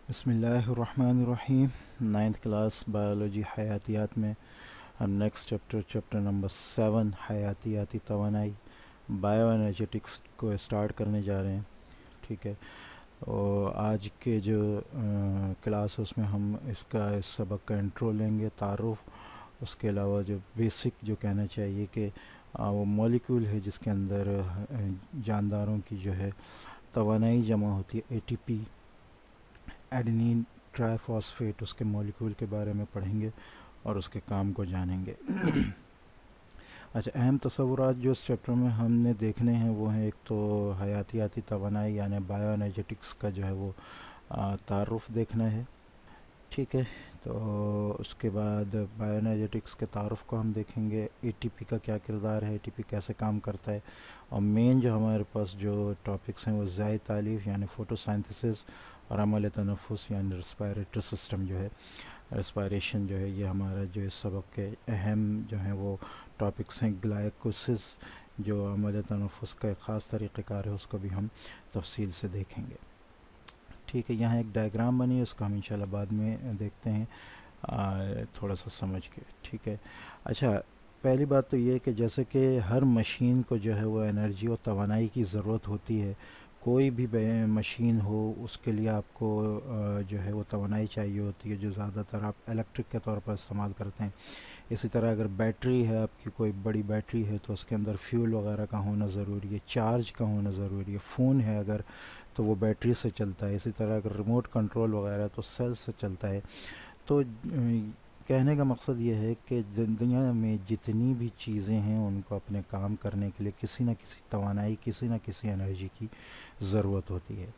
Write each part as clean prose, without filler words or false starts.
بسم اللہ الرحمن الرحیم. 9th کلاس بایولوجی حیاتیات میں ہم نیکسٹ چیپٹر نمبر 7 حیاتیاتی توانائی بایو انرجیٹکس کو اسٹارٹ کرنے جا رہے ہیں. ٹھیک ہے، اور آج کے جو کلاس ہے اس میں ہم اس سبق کا انٹرو لیں گے، تعارف. اس کے علاوہ جو بیسک جو کہنا چاہیے کہ وہ مولیکول ہے جس کے اندر جانداروں کی جو ہے توانائی جمع ہوتی ہے، اے ٹی پی، ایڈینین ٹرائی فاسفیٹ، اس کے مولیکول کے بارے میں پڑھیں گے اور اس کے کام کو جانیں گے. اچھا، اہم تصورات جو اس چیپٹر میں ہم نے دیکھنے ہیں وہ ہیں، ایک تو حیاتیاتی توانائی یعنی بایو انرجیٹکس کا جو ہے وہ تعارف دیکھنا ہے. ٹھیک ہے، تو اس کے بعد بایو انرجیٹکس کے تعارف کو ہم دیکھیں گے. اے ٹی پی کا کیا کردار ہے، اے ٹی پی کیسے کام کرتا ہے، اور مین جو ہمارے پاس جو ٹاپکس ہیں وہ ذائی تالیف یعنی فوٹو سائنتھسس اور عمل تنفس یعنی ریسپائریٹری سسٹم جو ہے، ریسپائریشن جو ہے، یہ ہمارا جو اس سبق کے اہم جو ہیں وہ ٹاپکس ہیں. گلائکوسس جو عمل تنفس کا ایک خاص طریقہ کار ہے، اس کو بھی ہم تفصیل سے دیکھیں گے. ٹھیک ہے، یہاں ایک ڈائیگرام بنی ہے، اس کو ہم انشاءاللہ بعد میں دیکھتے ہیں تھوڑا سا سمجھ کے. ٹھیک ہے، اچھا، پہلی بات تو یہ کہ جیسے کہ ہر مشین کو جو ہے وہ انرجی اور توانائی کی ضرورت ہوتی ہے. کوئی بھی مشین ہو اس کے لیے آپ کو جو ہے وہ توانائی چاہیے ہوتی ہے، جو زیادہ تر آپ الیکٹرک کے طور پر استعمال کرتے ہیں. اسی طرح اگر بیٹری ہے، آپ کی کوئی بڑی بیٹری ہے تو اس کے اندر فیول وغیرہ کا ہونا ضروری ہے، چارج کا ہونا ضروری ہے. فون ہے اگر تو وہ بیٹری سے چلتا ہے. اسی طرح اگر ریموٹ کنٹرول وغیرہ تو سیل سے چلتا ہے. تو کہنے کا مقصد یہ ہے کہ دنیا میں جتنی بھی چیزیں ہیں ان کو اپنے کام کرنے کے لیے کسی نہ کسی توانائی، کسی نہ کسی انرجی کی ضرورت ہوتی ہے.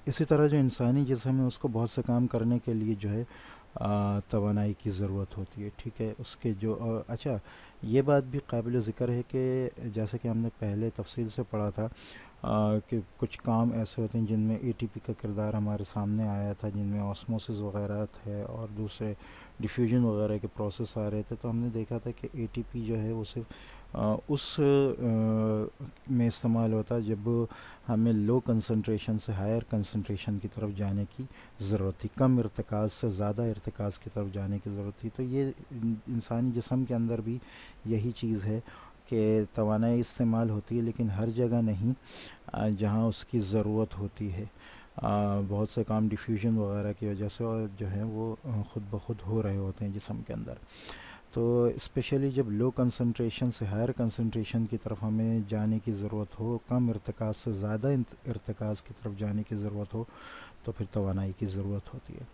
اسی طرح جو انسانی جسم ہے اس کو بہت سے کام کرنے کے لیے جو ہے توانائی کی ضرورت ہوتی ہے. ٹھیک ہے، اس کے جو اچھا، یہ بات بھی قابل ذکر ہے کہ جیسے کہ ہم نے پہلے تفصیل سے پڑھا تھا کہ کچھ کام ایسے ہوتے ہیں جن میں اے ٹی پی کا کردار ہمارے سامنے آیا تھا، جن میں آسموسس وغیرہ تھے اور دوسرے ڈیفیوژن وغیرہ کے پروسیس آ رہے تھے. تو ہم نے دیکھا تھا کہ اے ٹی پی جو ہے وہ صرف اس میں استعمال ہوتا ہے جب ہمیں لو کنسنٹریشن سے ہائر کنسنٹریشن کی طرف جانے کی ضرورت تھی، کم ارتکاز سے زیادہ ارتکاز کی طرف جانے کی ضرورت تھی. تو یہ انسانی جسم کے اندر بھی یہی چیز ہے کہ توانائی استعمال ہوتی ہے، لیکن ہر جگہ نہیں جہاں اس کی ضرورت ہوتی ہے. بہت سے کام ڈیفیوژن وغیرہ کی وجہ سے جو ہے وہ خود بخود ہو رہے ہوتے ہیں جسم کے اندر. تو اسپیشلی جب لو کنسنٹریشن سے ہائر کنسنٹریشن کی طرف ہمیں جانے کی ضرورت ہو، کم ارتکاز سے زیادہ ارتکاز کی طرف جانے کی ضرورت ہو، تو پھر توانائی کی ضرورت ہوتی ہے.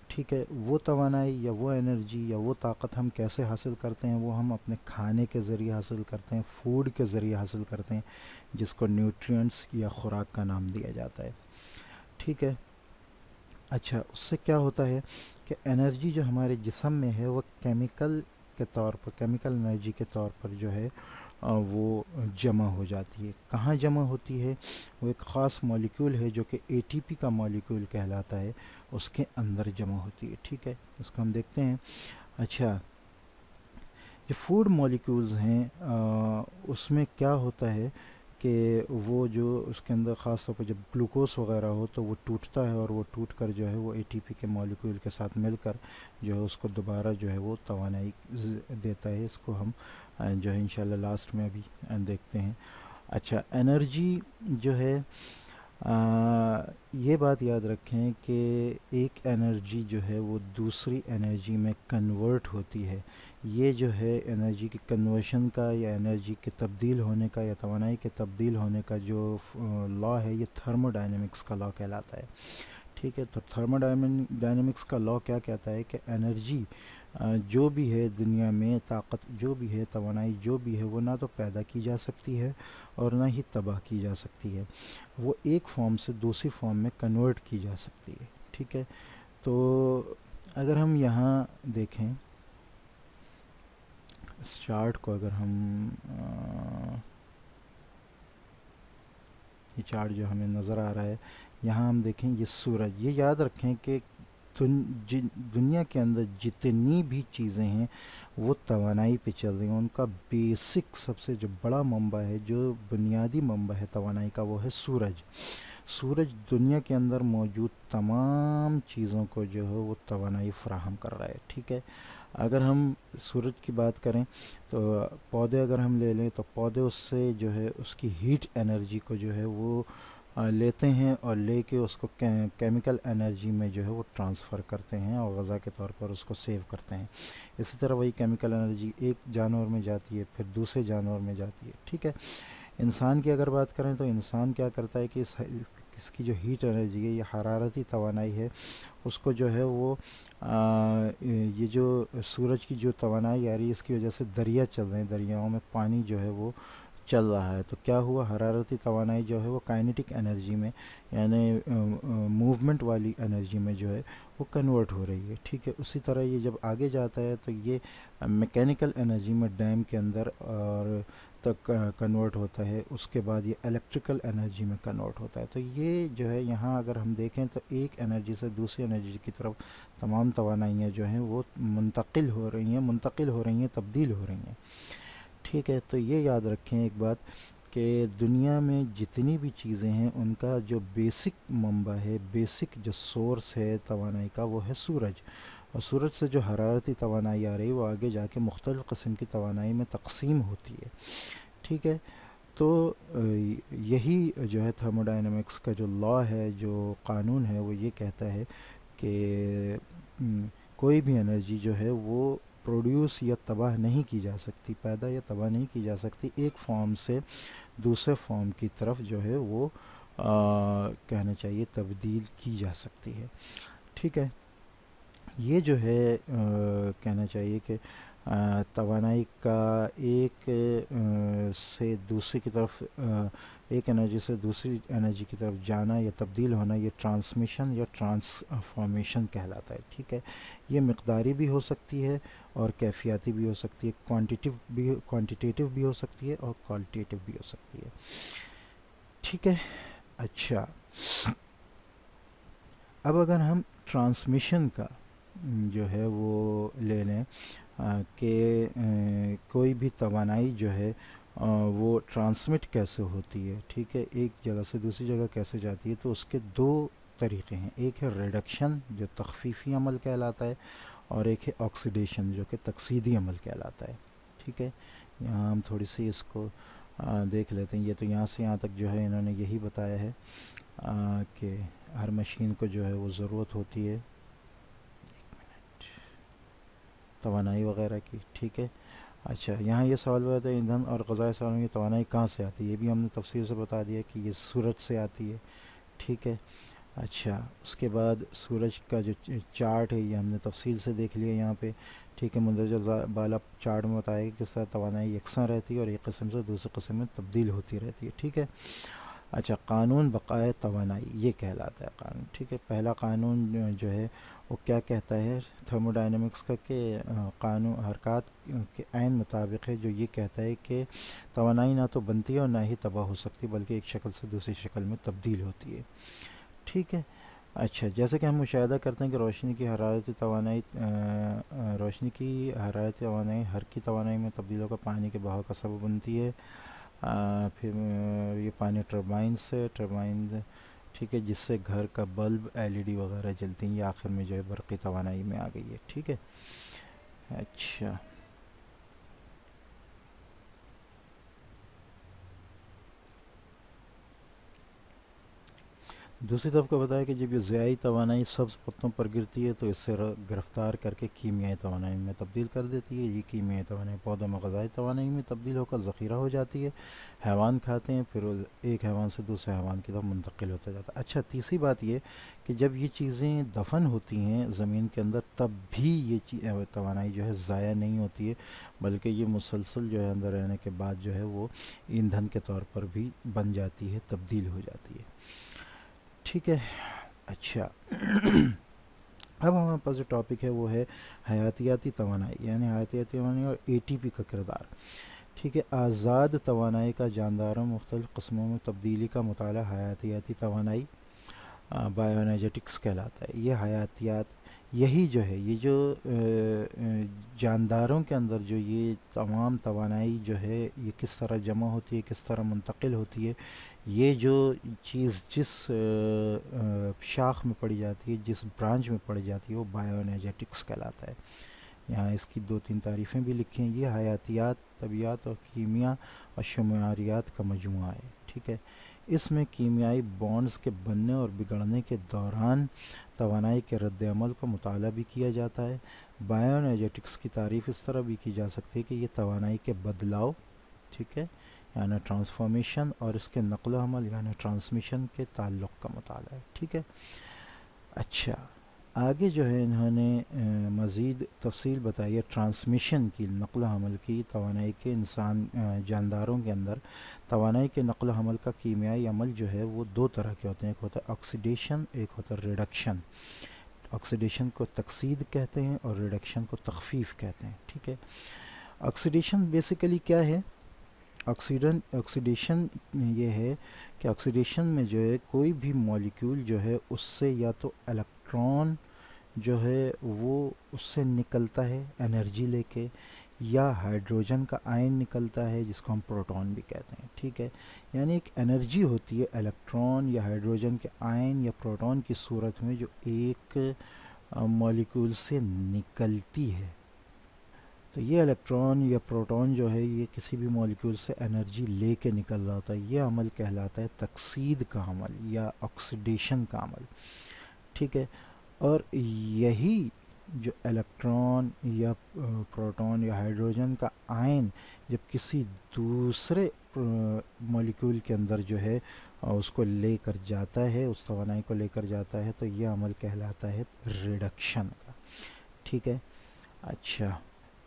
ٹھیک ہے، وہ توانائی یا وہ انرجی یا وہ طاقت ہم کیسے حاصل کرتے ہیں؟ وہ ہم اپنے کھانے کے ذریعے حاصل کرتے ہیں، فوڈ کے ذریعے حاصل کرتے ہیں، جس کو نیوٹرینٹس یا خوراک کا نام دیا جاتا ہے. ٹھیک ہے، اچھا، اس سے کیا ہوتا ہے کہ انرجی جو ہمارے جسم میں ہے وہ کیمیکل کے طور پر، کیمیکل انرجی کے طور پر جو ہے وہ جمع ہو جاتی ہے. کہاں جمع ہوتی ہے؟ وہ ایک خاص مولیکول ہے جو کہ اے ٹی پی کا مولیکول کہلاتا ہے، اس کے اندر جمع ہوتی ہے. ٹھیک ہے، اس کو ہم دیکھتے ہیں. اچھا، جو فوڈ مولیکولز ہیں اس میں کیا ہوتا ہے کہ وہ جو اس کے اندر خاص طور پہ جب گلوکوز وغیرہ ہو تو وہ ٹوٹتا ہے، اور وہ ٹوٹ کر جو ہے وہ اے ٹی پی کے مولیکول کے ساتھ مل کر جو ہے اس کو دوبارہ جو ہے وہ توانائی دیتا ہے. اس کو ہم جو ہے انشاءاللہ لاسٹ میں ابھی دیکھتے ہیں. اچھا، انرجی جو ہے یہ بات یاد رکھیں کہ ایک انرجی جو ہے وہ دوسری انرجی میں کنورٹ ہوتی ہے. یہ جو ہے انرجی کی کنورشن کا یا انرجی کے تبدیل ہونے کا یا توانائی کے تبدیل ہونے کا جو لا ہے، یہ تھرمو ڈائنامکس کا لا کہلاتا ہے. ٹھیک ہے، تو تھرمو ڈائنامکس کا لا کیا کہتا ہے کہ انرجی جو بھی ہے دنیا میں، طاقت جو بھی ہے، توانائی جو بھی ہے، وہ نہ تو پیدا کی جا سکتی ہے اور نہ ہی تباہ کی جا سکتی ہے. وہ ایک فارم سے دوسری فارم میں کنورٹ کی جا سکتی ہے. ٹھیک ہے، تو اگر ہم یہاں دیکھیں اس چارٹ کو، اگر ہم یہ چارٹ جو ہمیں نظر آ رہا ہے یہاں ہم دیکھیں، یہ سورج، یہ یاد رکھیں کہ دنیا کے اندر جتنی بھی چیزیں ہیں وہ توانائی پہ چل رہی ہیں. ان کا بیسک سب سے جو بڑا منبع ہے، جو بنیادی منبع ہے توانائی کا، وہ ہے سورج. سورج دنیا کے اندر موجود تمام چیزوں کو جو ہے وہ توانائی فراہم کر رہا ہے. ٹھیک ہے. اگر ہم سورج کی بات کریں تو پودے اگر ہم لے لیں تو پودے اس سے جو ہے اس کی ہیٹ انرجی کو جو ہے وہ لیتے ہیں اور لے کے اس کو کیمیکل انرجی میں جو ہے وہ ٹرانسفر کرتے ہیں اور غذا کے طور پر اس کو سیو کرتے ہیں. اسی طرح وہی کیمیکل انرجی ایک جانور میں جاتی ہے پھر دوسرے جانور میں جاتی ہے. ٹھیک ہے. انسان کی اگر بات کریں تو انسان کیا کرتا ہے کہ اس کی جو ہیٹ انرجی ہے یا حرارتی توانائی ہے اس کو جو ہے وہ یہ جو سورج کی جو توانائی آ رہی ہے اس کی وجہ سے دریا چل رہے ہیں, دریاؤں میں پانی جو ہے وہ چل رہا ہے. تو کیا ہوا, حرارتی توانائی جو ہے وہ کائنیٹک انرجی میں یعنی موومنٹ والی انرجی میں جو ہے وہ کنورٹ ہو رہی ہے. ٹھیک ہے. اسی طرح یہ جب آگے جاتا ہے تو یہ میکینیکل انرجی میں ڈیم کے اندر اور تک کنورٹ ہوتا ہے. اس کے بعد یہ الیکٹریکل انرجی میں کنورٹ ہوتا ہے. تو یہ جو ہے یہاں اگر ہم دیکھیں تو ایک انرجی سے دوسری انرجی کی طرف تمام توانائیاں جو ہیں وہ منتقل ہو رہی ہیں, تبدیل ہو رہی ہیں. ٹھیک ہے. تو یہ یاد رکھیں ایک بات کہ دنیا میں جتنی بھی چیزیں ہیں ان کا جو بیسک منبع ہے, بیسک جو سورس ہے توانائی کا وہ ہے سورج. اور سورج سے جو حرارتی توانائی آ رہی ہے وہ آگے جا کے مختلف قسم کی توانائی میں تقسیم ہوتی ہے. ٹھیک ہے. تو یہی جو ہے تھرموڈائنمکس کا جو لا ہے, جو قانون ہے, وہ یہ کہتا ہے کہ کوئی بھی انرجی جو ہے وہ پروڈیوس یا تباہ نہیں کی جا سکتی, پیدا یا تباہ نہیں کی جا سکتی, ایک فارم سے دوسرے فارم کی طرف جو ہے وہ کہنا چاہیے تبدیل کی جا سکتی ہے. ٹھیک ہے. یہ جو ہے کہنا چاہیے کہ توانائی کا ایک سے دوسری کی طرف, ایک انرجی سے دوسری انرجی کی طرف جانا یا تبدیل ہونا, یہ ٹرانسمیشن یا ٹرانسفارمیشن کہلاتا ہے. ٹھیک ہے. یہ مقداری بھی ہو سکتی ہے اور کیفیاتی بھی ہو سکتی ہے, کوانٹیٹیو بھی ہو سکتی ہے اور کوالٹیٹیو بھی ہو سکتی ہے. ٹھیک ہے. اچھا, اب اگر ہم ٹرانسمیشن کا جو ہے وہ لے لیں کہ کوئی بھی توانائی جو ہے وہ ٹرانسمٹ کیسے ہوتی ہے. ٹھیک ہے. ایک جگہ سے دوسری جگہ کیسے جاتی ہے, تو اس کے دو طریقے ہیں. ایک ہے ریڈکشن جو تخفیفی عمل کہلاتا ہے, اور ایک ہے آکسیڈیشن جو کہ تکسیدی عمل کہلاتا ہے. ٹھیک ہے. یہاں ہم تھوڑی سی اس کو دیکھ لیتے ہیں. یہ تو یہاں سے یہاں تک جو ہے انہوں نے یہی بتایا ہے کہ ہر مشین کو جو ہے وہ ضرورت ہوتی ہے توانائی وغیرہ کی. ٹھیک ہے. اچھا, یہاں یہ سوال بتا ہے ایندھن اور غذائی سالوں کی توانائی کہاں سے آتی ہے. یہ بھی ہم نے تفصیل سے بتا دیا کہ یہ سورج سے آتی ہے. ٹھیک ہے. اچھا, اس کے بعد سورج کا جو چارٹ ہے یہ ہم نے تفصیل سے دیکھ لیا یہاں پہ. ٹھیک ہے. مندرجہ بالا چارٹ میں بتایا کہ کس طرح توانائی یکساں رہتی ہے اور ایک قسم سے دوسرے قسم میں تبدیل ہوتی رہتی ہے. ٹھیک ہے. اچھا, قانون بقائے توانائی یہ کہلاتا ہے قانون. ٹھیک ہے. پہلا قانون جو ہے وہ کیا کہتا ہے تھرموڈائنمکس کا, کہ قانون حرکات کے عین مطابق ہے, جو یہ کہتا ہے کہ توانائی نہ تو بنتی ہے اور نہ ہی تباہ ہو سکتی, بلکہ ایک شکل سے دوسری شکل میں تبدیل ہوتی ہے. ٹھیک ہے. اچھا, جیسے کہ ہم مشاہدہ کرتے ہیں کہ روشنی کی حرارتی توانائی حرکی توانائی میں تبدیل ہو کر پانی کے بہاؤ کا سبب بنتی ہے. پھر یہ پانی ٹربائن ٹھیک ہے, جس سے گھر کا بلب LED وغیرہ جلتی ہیں, یہ آخر میں جو ہے برقی توانائی میں آ گئی ہے. ٹھیک ہے. اچھا, دوسری طرف کو بتایا کہ جب یہ ضیائی توانائی سبز پتوں پر گرتی ہے تو اس سے گرفتار کر کے کیمیائی توانائی میں تبدیل کر دیتی ہے. یہ کیمیائی توانائی پودوں میں غذائی توانائی میں تبدیل ہو کر ذخیرہ ہو جاتی ہے. حیوان کھاتے ہیں, پھر ایک حیوان سے دوسرے حیوان کی طرف منتقل ہوتا جاتا ہے. اچھا, تیسری بات یہ کہ جب یہ چیزیں دفن ہوتی ہیں زمین کے اندر تب بھی یہ توانائی جو ہے ضائع نہیں ہوتی ہے, بلکہ یہ مسلسل جو ہے اندر رہنے کے بعد جو ہے وہ ایندھن کے طور پر بھی بن جاتی ہے, تبدیل ہو جاتی ہے. ٹھیک ہے. اچھا, اب ہمارے پاس جو ٹاپک ہے وہ ہے حیاتیاتی توانائی, یعنی حیاتیاتی توانائی اور ATP کا کردار. ٹھیک ہے. آزاد توانائی کا جانداروں مختلف قسموں میں تبدیلی کا مطالعہ حیاتیاتی توانائی بایو انرجیٹکس کہلاتا ہے. یہ حیاتیات یہی جو ہے, یہ جو جانداروں کے اندر جو یہ تمام توانائی جو ہے یہ کس طرح جمع ہوتی ہے, کس طرح منتقل ہوتی ہے, یہ جو چیز جس شاخ میں پڑھی جاتی ہے، جس برانچ میں پڑھی جاتی ہے، وہ بایو انرجیٹکس کہلاتا ہے۔ یہاں اس کی 2-3 تعریفیں بھی لکھی ہیں۔ یہ حیاتیات، طبیعیات اور کیمیا اور شماریات کا مجموعہ ہے، ٹھیک ہے۔ اس میں کیمیائی بانڈز کے بننے اور بگڑنے کے دوران توانائی کے رد عمل کا مطالعہ بھی کیا جاتا ہے۔ بایو انرجیٹکس کی تعریف اس طرح بھی کی جا سکتی ہے کہ یہ توانائی کے بدلاؤ، ٹھیک ہے، یعنی ٹرانسفارمیشن، اور اس کے نقل و حمل یعنی ٹرانسمیشن کے تعلق کا مطالعہ ہے، ٹھیک ہے۔ اچھا، آگے جو ہے انہوں نے مزید تفصیل بتائی ہے ٹرانسمیشن کی، نقل و حمل کی، توانائی کے جانداروں کے اندر توانائی کے نقل و حمل کا کیمیائی عمل جو ہے وہ 2 طرح کے ہوتے ہیں، ایک ہوتا ہے آکسیڈیشن، ایک ہوتا ہے ریڈکشن۔ آکسیڈیشن کو تکسید کہتے ہیں اور ریڈکشن کو تخفیف کہتے ہیں، ٹھیک ہے۔ آکسیڈیشن بیسیکلی کیا ہے؟ آکسیڈیشن یہ ہے کہ آکسیڈیشن میں جو ہے کوئی بھی مالیکیول جو ہے اس سے یا تو الیکٹران جو ہے وہ اس سے نکلتا ہے انرجی لے کے، یا ہائیڈروجن کا آئن نکلتا ہے جس کو ہم پروٹون بھی کہتے ہیں، ٹھیک ہے۔ یعنی ایک انرجی ہوتی ہے الیکٹران یا ہائیڈروجن کے آئن یا پروٹون کی صورت میں جو ایک مالیکیول سے نکلتی ہے۔ تو یہ الیکٹران یا پروٹون جو ہے یہ کسی بھی مالیکیول سے انرجی لے کے نکل رہا ہوتا ہے، یہ عمل کہلاتا ہے تکسید کا عمل یا آکسیڈیشن کا عمل، ٹھیک ہے۔ اور یہی جو الیکٹران یا پروٹون یا ہائیڈروجن کا آئن جب کسی دوسرے مالیکیول کے اندر جو ہے اس کو لے کر جاتا ہے، اس توانائی کو لے کر جاتا ہے، تو یہ عمل کہلاتا ہے ریڈکشن کا، ٹھیک ہے۔ اچھا،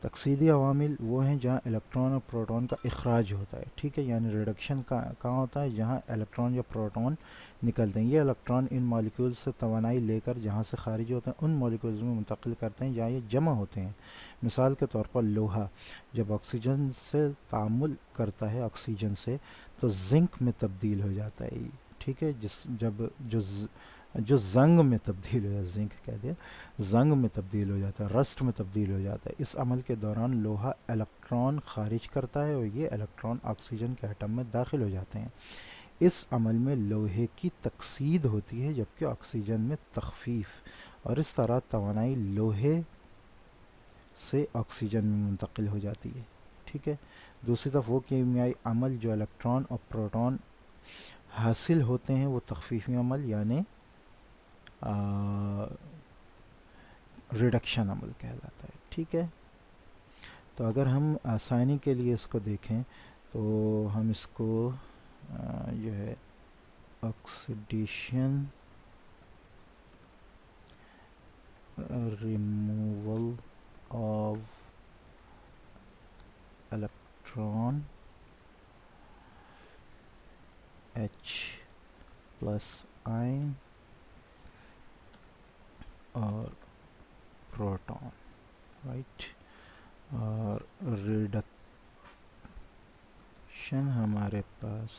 تکسیدی عوامل وہ ہیں جہاں الیکٹران اور پروٹون کا اخراج ہوتا ہے، ٹھیک ہے، یعنی ریڈکشن کہاں ہوتا ہے؟ جہاں الیکٹران یا پروٹون نکلتے ہیں۔ یہ الیکٹران ان مالیکیول سے توانائی لے کر جہاں سے خارج ہوتے ہیں ان مالیکیولز میں منتقل کرتے ہیں جہاں یہ جمع ہوتے ہیں۔ مثال کے طور پر لوہا جب آکسیجن سے تعامل کرتا ہے، آکسیجن سے، تو زنک میں تبدیل ہو جاتا ہے، ٹھیک ہے۔ جو زنگ میں تبدیل ہو جاتا ہے، زنک کہہ دیا، زنگ میں تبدیل ہو جاتا ہے، رسٹ میں تبدیل ہو جاتا ہے۔ اس عمل کے دوران لوہا الیکٹران خارج کرتا ہے اور یہ الیکٹران آکسیجن کے ایٹم میں داخل ہو جاتے ہیں۔ اس عمل میں لوہے کی تکسید ہوتی ہے جبکہ آکسیجن میں تخفیف، اور اس طرح توانائی لوہے سے آکسیجن میں منتقل ہو جاتی ہے، ٹھیک ہے۔ دوسری طرف وہ کیمیائی عمل جو الیکٹران اور پروٹون حاصل ہوتے ہیں وہ تخفیفی عمل یعنی ریڈکشن عمل کہلاتا ہے، ٹھیک ہے۔ تو اگر ہم آسانی کے لیے اس کو دیکھیں تو ہم اس کو جو ہے oxidation removal of electron H plus ion اور پروٹون، رائٹ، اور ریڈکشن ہمارے پاس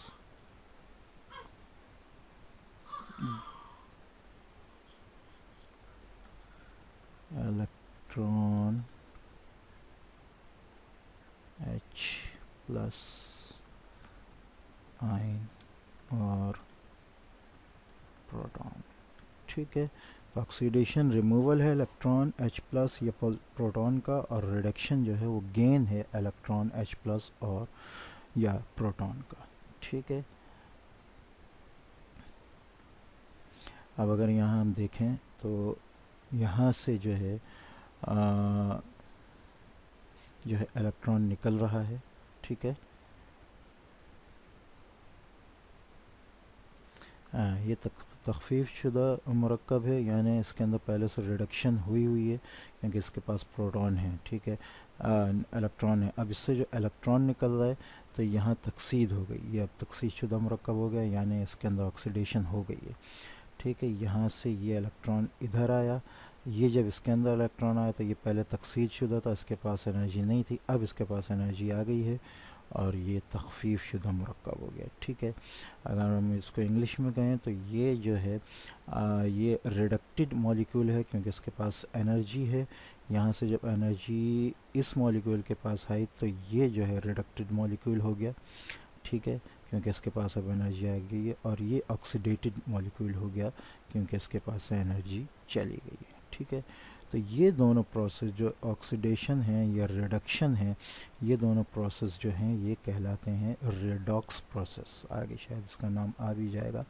الیکٹران ایچ پلس آئن اور پروٹون، ٹھیک ہے۔ آکسیڈیشن ریموول ہے الیکٹران ایچ پلس یا پروٹون کا، اور ریڈکشن جو ہے وہ گین ہے الیکٹران ایچ پلس اور یا پروٹون کا، ٹھیک ہے۔ اب اگر یہاں ہم دیکھیں تو یہاں سے جو ہے الیکٹران نکل رہا ہے، ٹھیک ہے۔ یہ تخفیف شدہ مرکب ہے، یعنی اس کے اندر پہلے سے ریڈکشن ہوئی ہے کیونکہ اس کے پاس پروٹون ہے، ٹھیک ہے، الیکٹران ہے۔ اب اس سے جو الیکٹران نکل رہا ہے تو یہاں تکسید ہو گئی، یہ اب تکسید شدہ مرکب ہو گیا، یعنی اس کے اندر آکسیڈیشن ہو گئی ہے، ٹھیک ہے۔ یہاں سے یہ الیکٹران ادھر آیا، یہ جب اس کے اندر الیکٹران آیا تو یہ پہلے تکسید شدہ تھا، اس کے پاس انرجی نہیں تھی، اب اس کے پاس انرجی آ گئی ہے اور یہ تخفیف شدہ مرکب ہو گیا، ٹھیک ہے۔ اگر ہم اس کو انگلش میں کہیں تو یہ جو ہے یہ ریڈکٹڈ مالیکیول ہے کیونکہ اس کے پاس انرجی ہے۔ یہاں سے جب انرجی اس مالیکیول کے پاس آئی تو یہ جو ہے ریڈکٹڈ مالیکیول ہو گیا، ٹھیک ہے۔ کیونکہ اس کے پاس اب انرجی آ گئی ہے، اور یہ آکسیڈیٹڈ مالیکول ہو گیا کیونکہ اس کے پاس سے انرجی چلی گئی ہے. ٹھیک ہے، تو یہ دونوں پروسیس جو آکسیڈیشن ہیں یا ریڈکشن ہیں، یہ دونوں پروسیس جو ہیں یہ کہلاتے ہیں ریڈاکس پروسیس. آگے شاید اس کا نام آ بھی جائے گا.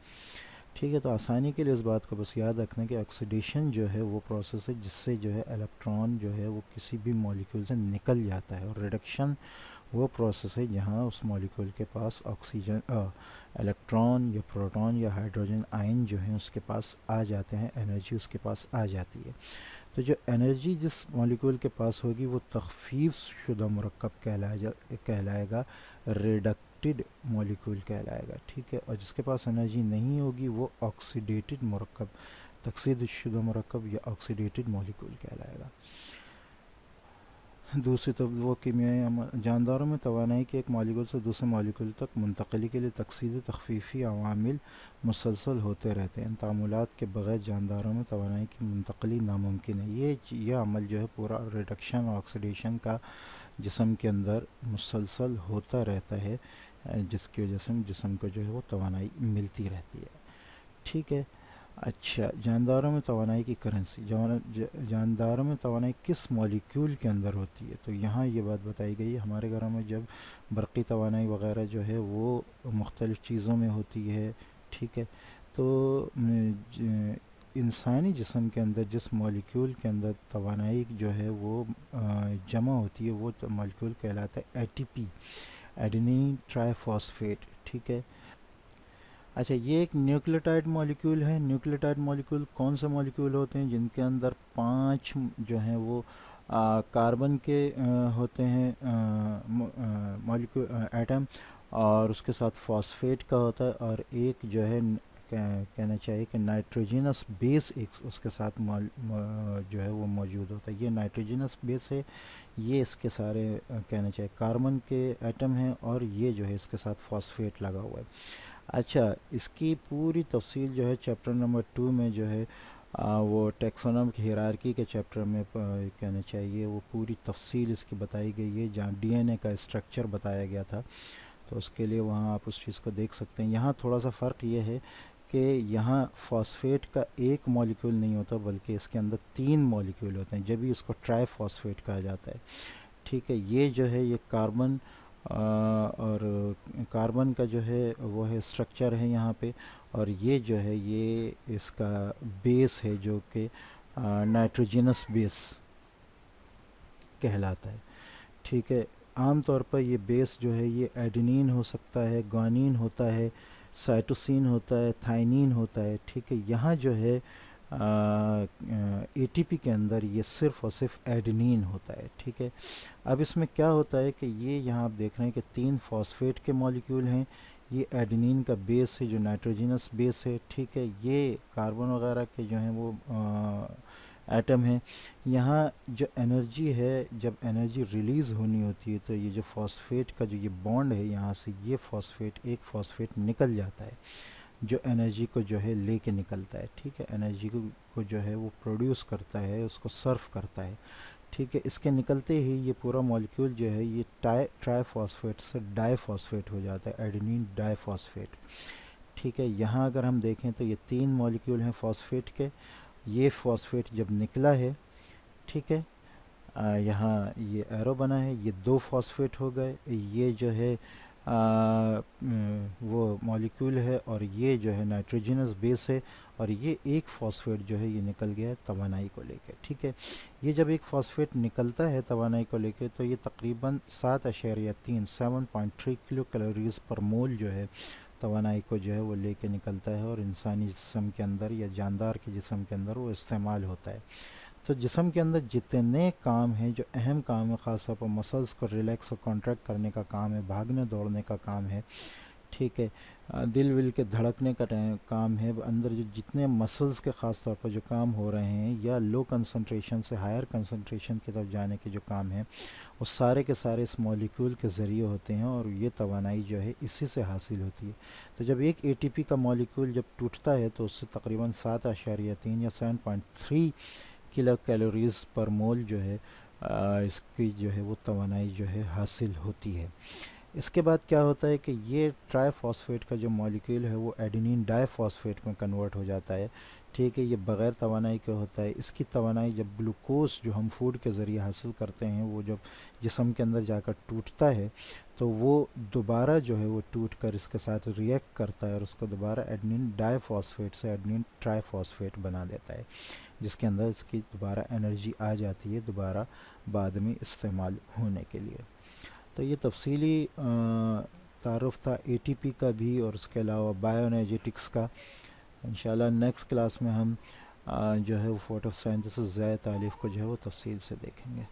ٹھیک ہے، تو آسانی کے لیے اس بات کو بس یاد رکھنا کہ آکسیڈیشن جو ہے وہ پروسیس ہے جس سے جو ہے الیکٹران جو ہے وہ کسی بھی مالیکول سے نکل جاتا ہے، اور ریڈکشن وہ پروسیس ہے جہاں اس مالیکول کے پاس آکسیجن الیکٹران یا پروٹون یا ہائیڈروجن آئن جو ہیں اس کے پاس آ جاتے ہیں، انرجی اس کے پاس آ جاتی ہے. تو جو انرجی جس مالیکول کے پاس ہوگی وہ تخفیف شدہ مرکب کہلائے گا، ریڈکٹڈ مالیکول کہلائے گا. ٹھیک ہے، اور جس کے پاس انرجی نہیں ہوگی وہ آکسیڈیٹڈ مرکب، تکسید شدہ مرکب یا آکسیڈیٹڈ مالیکول کہلائے گا. دوسری طرف وہ کیمیائی جانداروں میں توانائی کے ایک مالیکول سے دوسرے مالیکول تک منتقلی کے لیے تکسیدی تخفیفی عوامل مسلسل ہوتے رہتے ہیں. ان تعاملات کے بغیر جانداروں میں توانائی کی منتقلی ناممکن ہے. یہ عمل جو ہے پورا ریڈکشن اور آکسیڈیشن کا جسم کے اندر مسلسل ہوتا رہتا ہے، جس کی وجہ سے جسم کو جو ہے وہ توانائی ملتی رہتی ہے. ٹھیک ہے، اچھا، جانداروں میں توانائی کی کرنسی. جانداروں میں توانائی کس مالیکیول کے اندر ہوتی ہے؟ تو یہاں یہ بات بتائی گئی ہے. ہمارے گھروں میں جب برقی توانائی وغیرہ جو ہے وہ مختلف چیزوں میں ہوتی ہے. ٹھیک ہے، تو انسانی جسم کے اندر جس مالیکیول کے اندر توانائی جو ہے وہ جمع ہوتی ہے وہ مالیکیول کہلاتا ہے اے ٹی پی، ایڈینین ٹرائی فاسفیٹ. ٹھیک ہے، اچھا، یہ ایک نیوکلیوٹائڈ مالیکیول ہے. نیوکلیوٹائڈ مالیکیول کون سے مالیکیول ہوتے ہیں؟ جن کے اندر 5 جو ہیں وہ کاربن کے ہوتے ہیں مالیکیول ایٹم، اور اس کے ساتھ فاسفیٹ کا ہوتا ہے، اور ایک جو ہے کہنا چاہیے کہ نائٹروجینس بیس ایک اس کے ساتھ جو ہے وہ موجود ہوتا ہے. یہ نائٹروجینس بیس ہے، یہ اس کے سارے کہنا چاہیے کاربن کے ایٹم ہیں، اور یہ جو ہے اس کے ساتھ فاسفیٹ لگا ہوا ہے. اچھا، اس کی پوری تفصیل جو ہے چیپٹر نمبر 2 میں جو ہے وہ ٹیکسونومک ہیرارکی کے چیپٹر میں کہنا چاہیے وہ پوری تفصیل اس کی بتائی گئی ہے، جہاں ڈی این اے کا اسٹرکچر بتایا گیا تھا. تو اس کے لیے وہاں آپ اس چیز کو دیکھ سکتے ہیں. یہاں تھوڑا سا فرق یہ ہے کہ یہاں فاسفیٹ کا ایک مالیکیول نہیں ہوتا بلکہ اس کے اندر 3 مالیکیول ہوتے ہیں، جب ہی اس کو ٹرائی فاسفیٹ کہا جاتا ہے. ٹھیک ہے، یہ جو ہے یہ کاربن اور کاربن کا جو ہے وہ ہے اسٹرکچر ہے یہاں پہ، اور یہ جو ہے یہ اس کا بیس ہے جو کہ نائٹروجینس بیس کہلاتا ہے. ٹھیک ہے، عام طور پر یہ بیس جو ہے یہ ایڈینین ہو سکتا ہے، گوانین ہوتا ہے، سائٹوسین ہوتا ہے، تھائنین ہوتا ہے. ٹھیک ہے، یہاں جو ہے اے ٹی پی کے اندر یہ صرف اور صرف ایڈینین ہوتا ہے. ٹھیک ہے، اب اس میں کیا ہوتا ہے کہ یہ یہاں آپ دیکھ رہے ہیں کہ 3 فاسفیٹ کے مالیکیول ہیں، یہ ایڈینین کا بیس ہے جو نائٹروجینس بیس ہے. ٹھیک ہے، یہ کاربن وغیرہ کے جو ہیں وہ ایٹم ہیں. یہاں جو انرجی ہے، جب انرجی ریلیز ہونی ہوتی ہے تو یہ جو فاسفیٹ کا جو یہ بانڈ ہے یہاں سے یہ فاسفیٹ ایک فاسفیٹ نکل جاتا ہے جو انرجی کو جو ہے لے کے نکلتا ہے. ٹھیک ہے، انرجی کو جو ہے وہ پروڈیوس کرتا ہے، اس کو سرو کرتا ہے. ٹھیک ہے، اس کے نکلتے ہی یہ پورا مالیکیول جو ہے یہ ٹرائی فاسفیٹ سے ڈائی فاسفیٹ ہو جاتا ہے، ایڈینین ڈائی فاسفیٹ. ٹھیک ہے، یہاں اگر ہم دیکھیں تو یہ 3 مالیکیول ہیں فاسفیٹ کے. یہ فاسفیٹ جب نکلا ہے، ٹھیک ہے، یہاں یہ ایرو بنا ہے، یہ 2 فاسفیٹ ہو گئے. یہ جو ہے وہ مالیکیول ہے، اور یہ جو ہے نائٹروجینس بیس ہے، اور یہ ایک فاسفیٹ جو ہے یہ نکل گیا ہے توانائی کو لے کے. ٹھیک ہے، یہ جب ایک فاسفیٹ نکلتا ہے توانائی کو لے کے تو یہ تقریباً 7.3 کلو کیلوریز پر مول جو ہے توانائی کو جو ہے وہ لے کے نکلتا ہے، اور انسانی جسم کے اندر یا جاندار کے جسم کے اندر وہ استعمال ہوتا ہے. تو جسم کے اندر جتنے کام ہیں جو اہم کام ہے، خاص طور پر مسلس کو ریلیکس اور کانٹریکٹ کرنے کا کام ہے، بھاگنے دوڑنے کا کام ہے. ٹھیک ہے، دل ول کے دھڑکنے کا کام ہے، اندر جو جتنے مسلس کے خاص طور پر جو کام ہو رہے ہیں یا لو کنسنٹریشن سے ہائر کنسنٹریشن کی طرف جانے کے جو کام ہیں وہ سارے کے سارے اس مالیکیول کے ذریعے ہوتے ہیں، اور یہ توانائی جو ہے اسی سے حاصل ہوتی ہے. تو جب ایک اے ٹی پی کا مالیکیول جب ٹوٹتا ہے تو اس سے تقریباً 7.3 یا 7.3 کلو کیلوریز پر مول جو ہے اس کی جو ہے وہ توانائی جو ہے حاصل ہوتی ہے. اس کے بعد کیا ہوتا ہے کہ یہ ٹرائی فاسفیٹ کا جو مالیکیول ہے وہ ایڈینین ڈائی فاسفیٹ میں کنورٹ ہو جاتا ہے. ٹھیک ہے, یہ بغیر توانائی کے ہوتا ہے. اس کی توانائی جب گلوکوز جو ہم فوڈ کے ذریعے حاصل کرتے ہیں وہ جب جسم کے اندر جا کر ٹوٹتا ہے تو وہ دوبارہ جو ہے وہ ٹوٹ کر اس کے ساتھ ریئیکٹ کرتا ہے اور اس کو دوبارہ ایڈنین ڈائی فاسفیٹ سے ایڈنین ٹرائی فاسفیٹ بنا دیتا ہے, جس کے اندر اس کی دوبارہ انرجی آ جاتی ہے دوبارہ بعد میں استعمال ہونے کے لیے. تو یہ تفصیلی تعارف تھا اے ٹی پی کا بھی اور اس کے علاوہ بایو انرجیٹکس کا. انشاءاللہ نیکسٹ کلاس میں ہم جو ہے وہ فوٹو سینتھسس ضائع تالیف کو جو ہے وہ تفصیل سے دیکھیں گے.